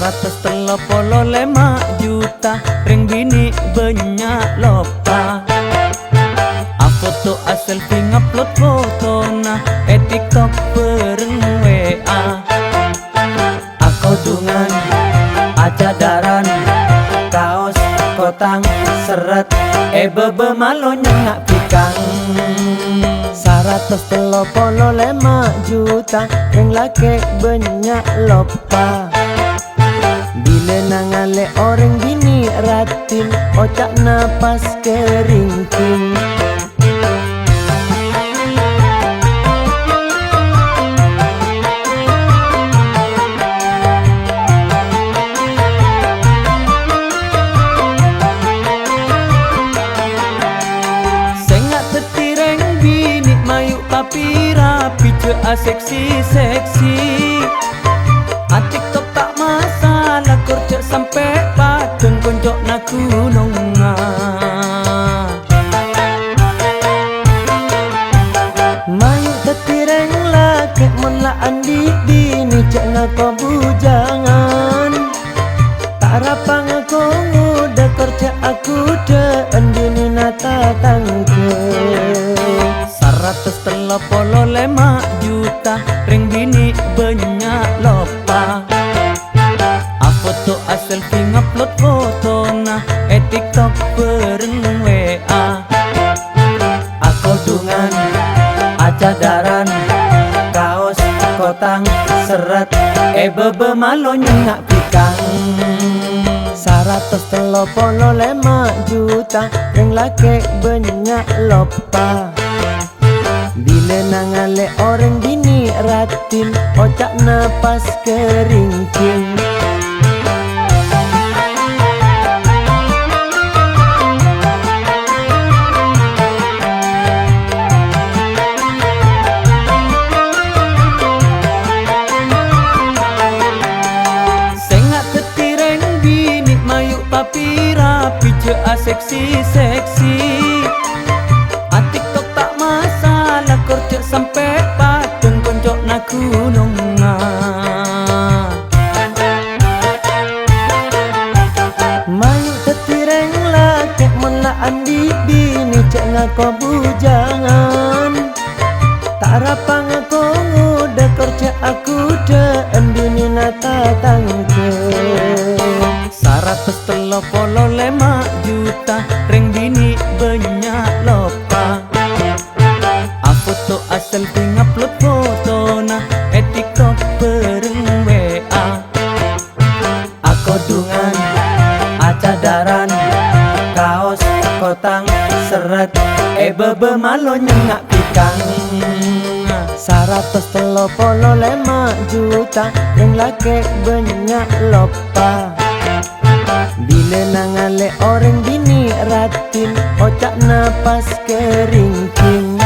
135 juta ring bini banyak lopa. Foto selfie ngupload foto na TikTok bareng WA. Aku dungan acadaran kaos kotang seret bebe malo nyengak pikang. 135 juta ring laki banyak lopa. Bila nangale orang bini ratin ocak napas keringking. Tapi rapi cea seksi-seksi. TikTok tak masalah kerja sampai patun konjok nak gununga. Mayu tetireng laki mula andi bini cek ngako bujangan. Tak rapang aku nguda kerja aku de andini nata tangke. 135 juta ring bini banyak lopa. Foto selfie ngupload foto na TikTok bareng WA. Aku dungan acadaran kaos kotang seret bebe malo nyengak pikang. 135 juta ring laki banyak lopa. Bila nangale orang bini ratin ocak napas keringking. Sengak tetireng bini mayu tapi rapi cea seksi-seksi. TikTok tak masalah kerja sampai patun konjok nak gununga. Mayu tetireng laki mula andi bini cek ngako bujangan. Tak rapang aku nguda kerja aku de andini nata tangke. 135 juta ring bini banyak lopa. Foto selfie ngupload foto na TikTok bareng WA. Aku dungan acadaran kaos kotang seret bebe malo nyengak pikang. 135 juta ring laki banyak lopa. Bila nangale orang bini ratin ocak napas keringking.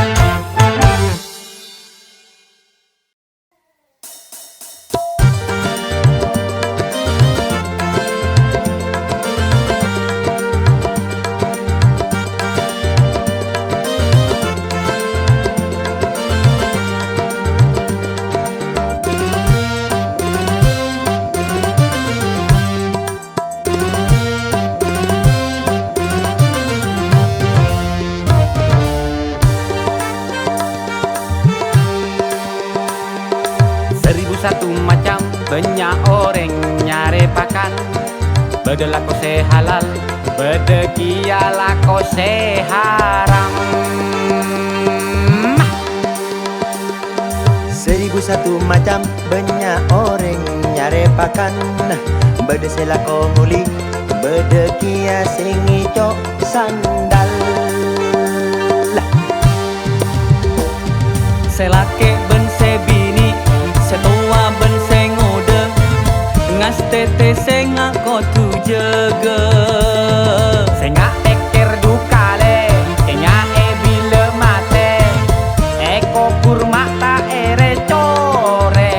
Satu macam banyak orang nyari pakan. Beda lako se halal, beda kia lako se haram. 1001 macam banyak orang nyari pakan. Beda se lako muli, beda kia singi cok sandal. Selake ben sebini setua ben sengode ngas tete sengak ko tu jaga. Sengak teker dukale, enya bila mate. Eko kurma ta ere core.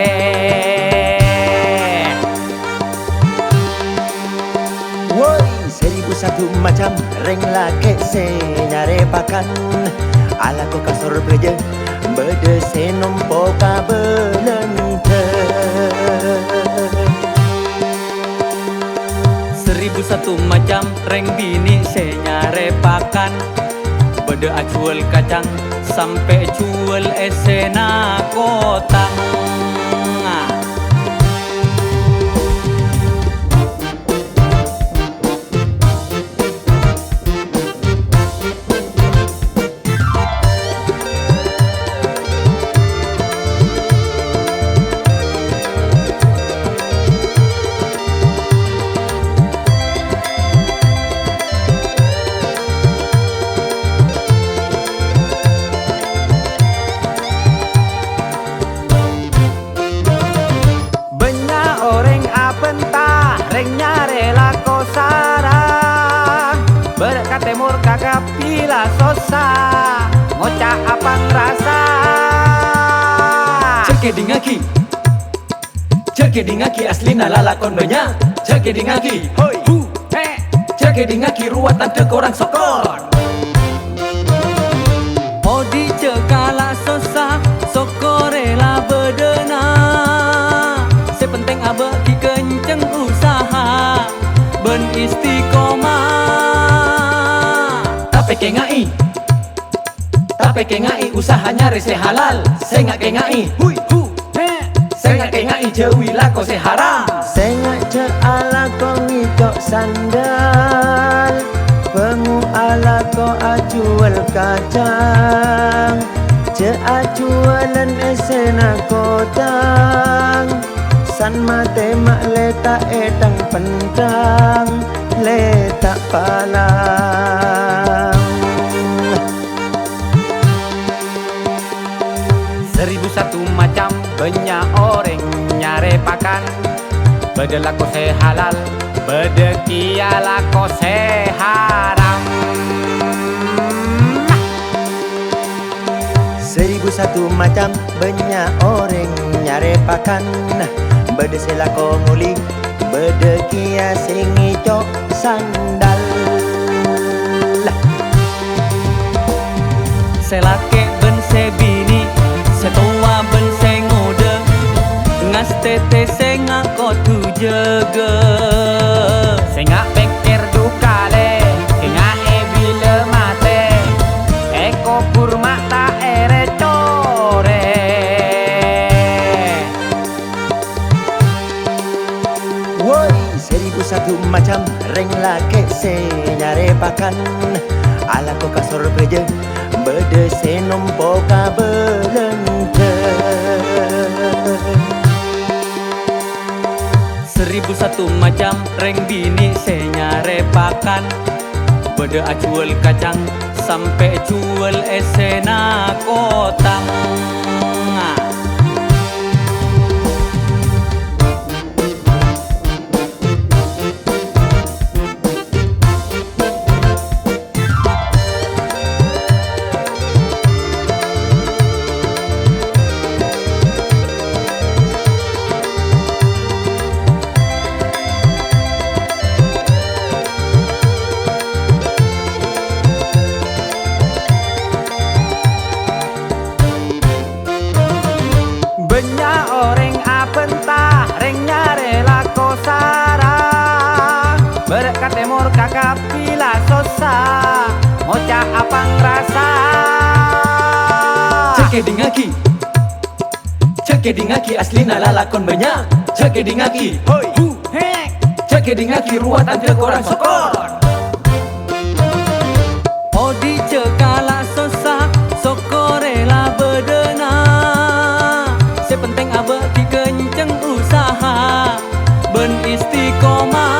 Woi, 1001 macam ring laki se nyari pakan. Ala ko kasur beja beda se nompo ka belente. satu macam reng bini se nyare pakan. Bede acuel kacang sampai cuel esena kotang. Timur kakak pila sosa ngocak apang rasa Ceke dingaki aslina lalakon banyak. Ceke dingaki hoi hu he. Ceke dingaki ruatan ke korang sokon. Odi cekala sosa sokorela bedena. Sepenting abe ki kenceng usaha ben istiqomah. Tapi kengai usahanya rese halal. Saya ngak kengai hui hu he. Saya ngak kengai jauhi lako se haram. Sengak ce ala ko ngicok sandal, pengu ala ko acuel kacang, ce acuelan esena kotang, san mate mak letak edang pentang, letak palang. 1001 macam banyak orang nyare pakan. Bede lako se halal, bede kia lako se haram. 1001 macam banyak orang nyare pakan. Bede selako nguli, bede kia singicok sandal. Selake ben se bini, setua ben se ngode, ngas tete se ngako tu jaga. Sengak pikir dukale, sengak bila mate, eko kurma tak ere core. Woi, 1001 macam reng lake se nyare pakan. Ala ko kasor beje, bede se nompo ka belente. 1001 macam reng bini se nyare pakan. Bede acuel kacang sampai cuel esena kotang. Banyak orang apentah, reng nyare lako sarah. Berkat timur kakak pila sosa, ngocak apang rasa. Ceke dingaki aslina lalakon banyak. Ceke dingaki hoi hu he. Ceke dingaki ruatan ke korang sokon. Odi cekala sosa sokorela bedena. Sepenting abe ki kenceng usaha ben istiqomah.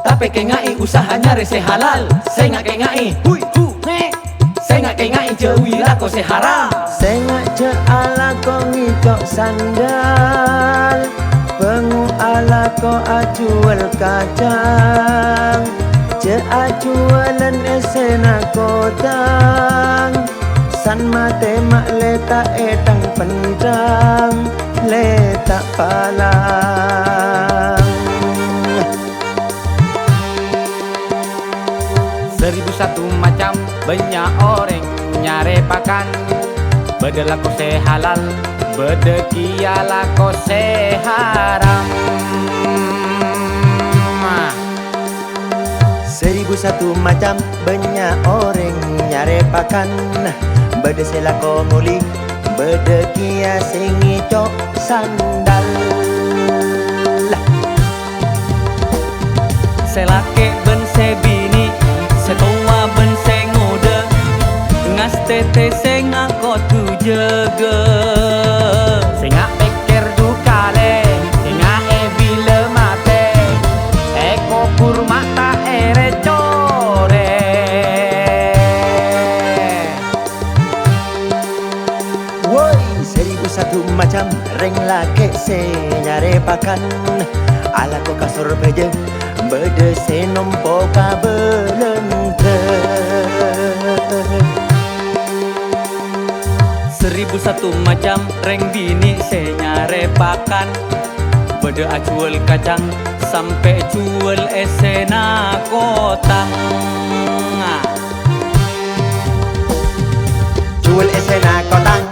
Tapi kengai usahanya rese halal. Saya ngak kengai hui hu he. Saya ngak kengai jauhi lako se haram. Sengak ce ala ko ngicok sandal, pengu ala ko acuel kacang, ce acuelan esena kotang, san mate mak letak edang pentang, letak palang. 1001 macam banyak orang nyare pakan. Bede lako se halal, Bedekia lako seharam. 1001 macam banyak orang nyari pakan. Beda selako muli, beda kia singi cok sandal. Selake ben sebini, setua ben sengode, ngas tete sengak ko tu jaga. Singak pikir dukale, singak bila mate, eko kurma tak ere core. Woi, 1001 macam ring laki se nyari pakan. Ala ko kasur beje, beda se nompo ka belengke. 1001 macam reng bini se nyare pakan. Beda acuel kacang sampai cuel esena kotang. Jual esena kotang.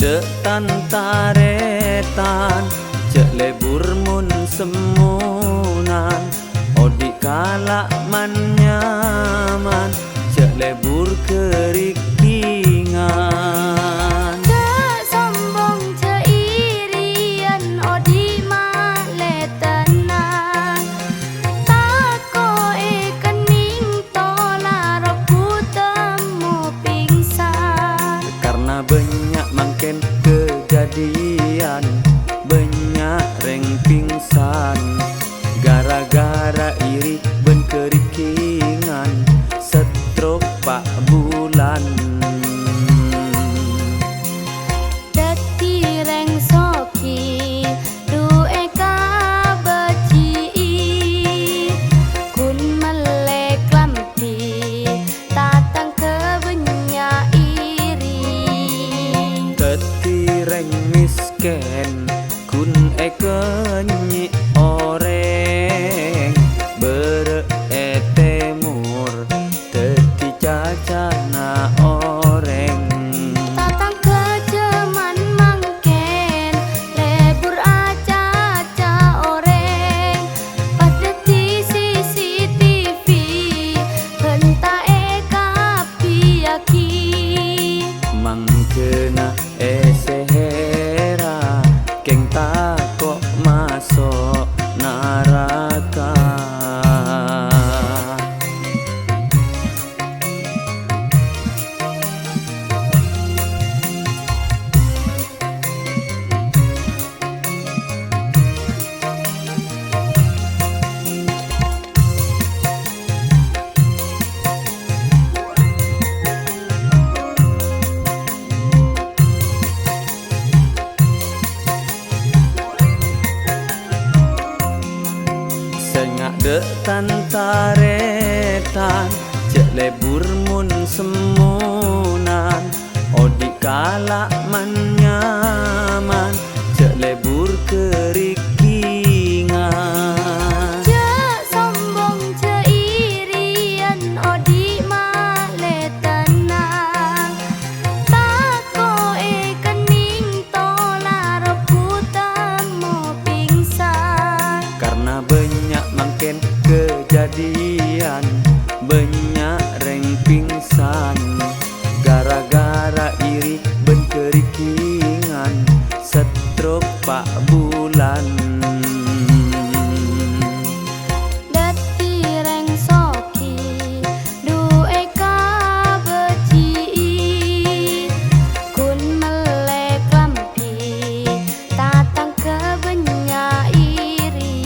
Detan taretan, cek lebur mun semunan. Odik kalak man nyaman, cek lebur kerikingan. Tak sombong ceirian, odi male tenang. Tak koe kening tolar ku temu pingsan. Karena banyak mangken kejadian, banyak reng pingsan. Gara-gara iri ben kerikingan, stroke pak bulan. Deti reng soki, duwe Dek tantaretan cek lebur mun semunan odik kalak manyaman cek lebur kerikingan. Cek sombong cek irian odi male tenang. Tako kening tola rebutan mau pingsan. Karena banyak makin kejadian, banyak reng pingsan gara-gara iri ben kerikingan stroke pak bulan. Dati reng soki duwe kabeci kun melek lampi tatang kebenya iri.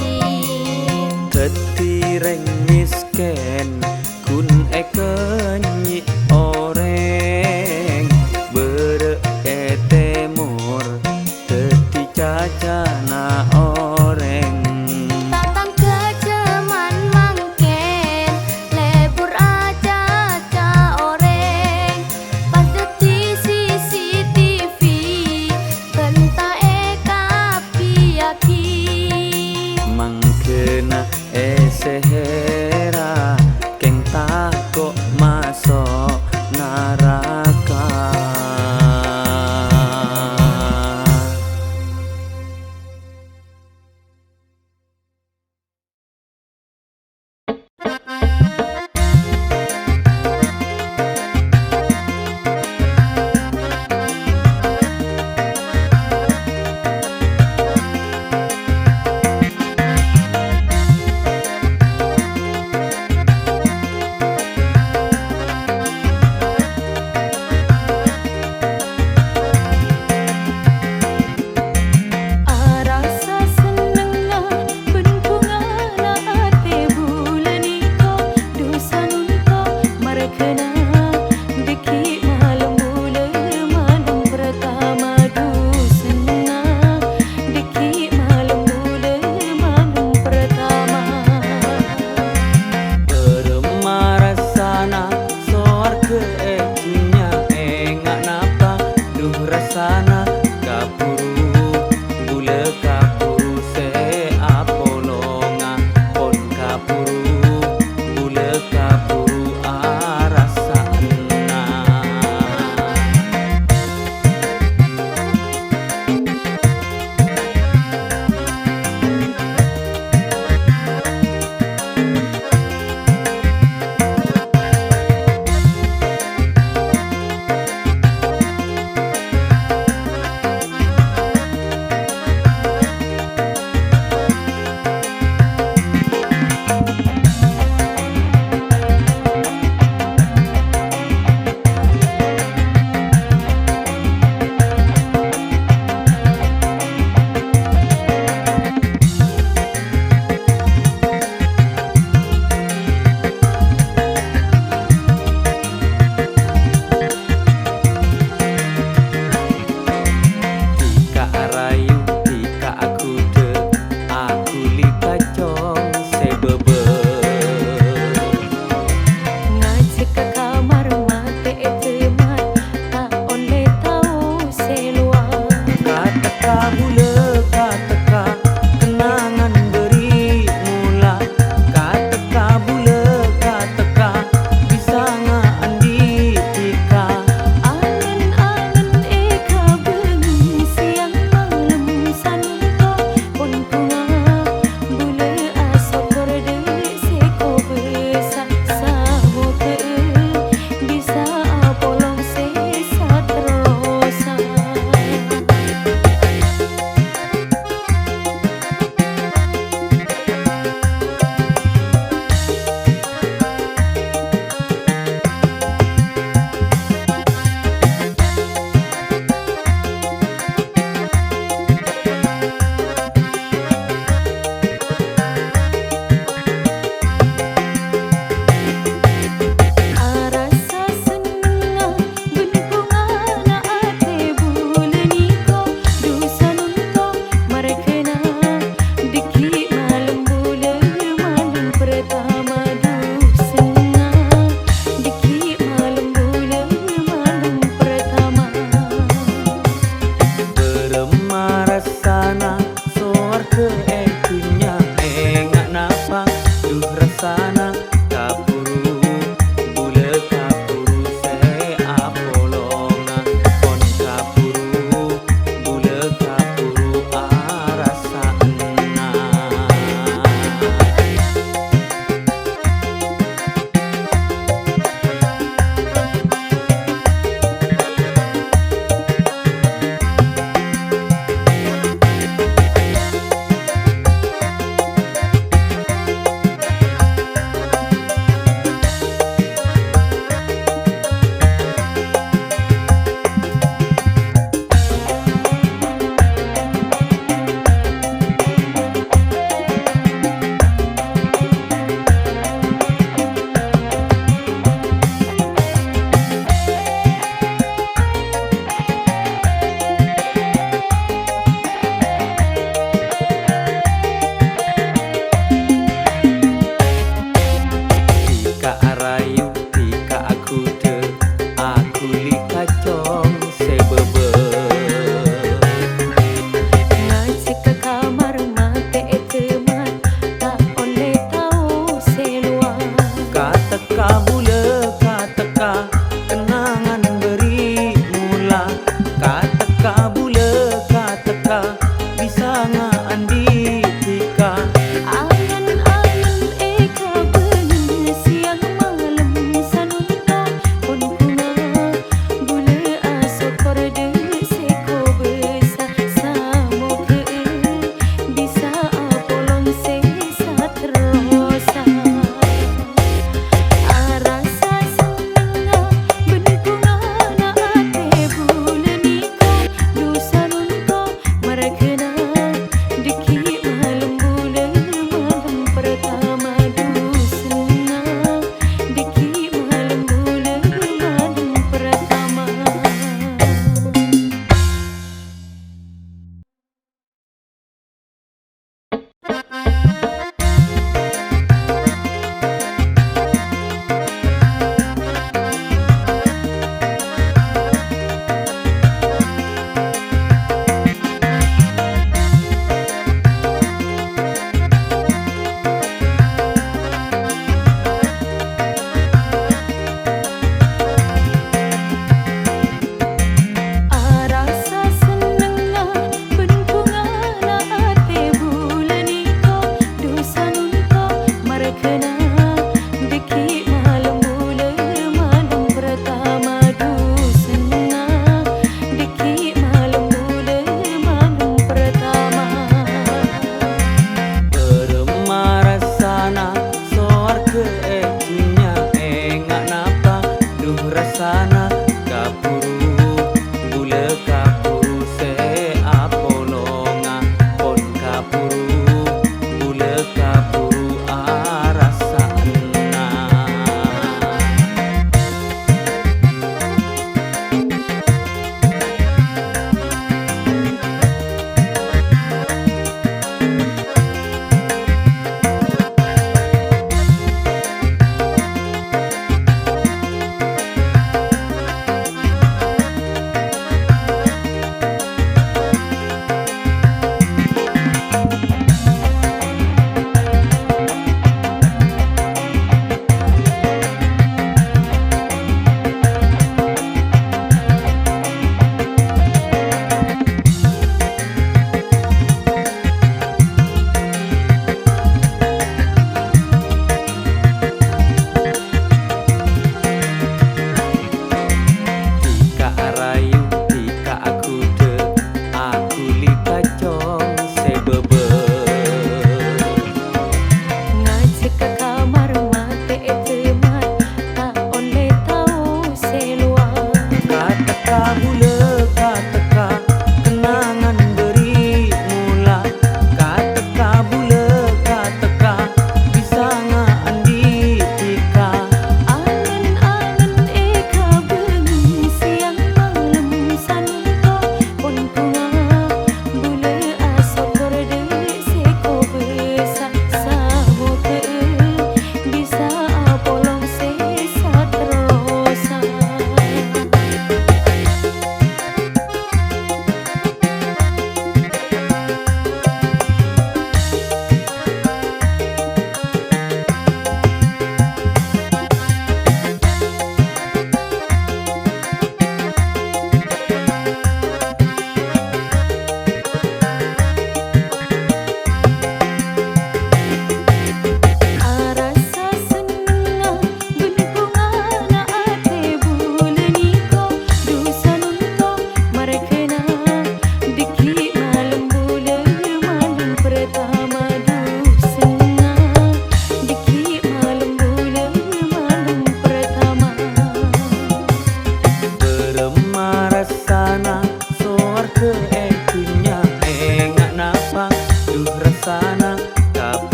Ketireng misken kun ekenyi oreng bere etemur teti cacana oreng. Tatang kejaman mangken lebur aja ca oreng pas deti CCTV benta kapiaki. Mangkena sehera keng tako masuk neraka.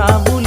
kamu